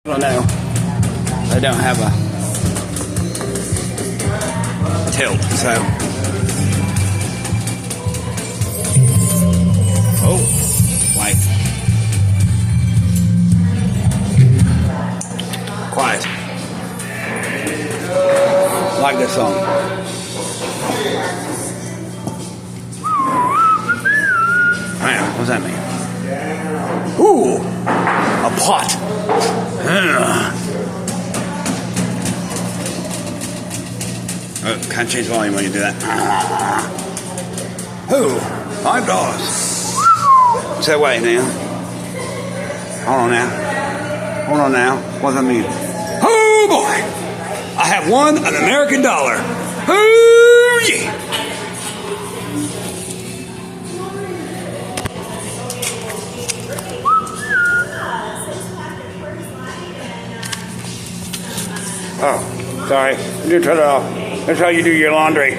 I don't know. They don't have a tilt, so. Oh, white. Quiet. I like this song. Man, what does that mean? Ooh, a pot. Oh, can't change volume when you do that. Oh, $5. What's that way now? Hold on now. Hold on now. What does that mean? Oh boy! I have won an American dollar. Oh yeah! Oh, sorry. I didn't turn it off. That's how you do your laundry.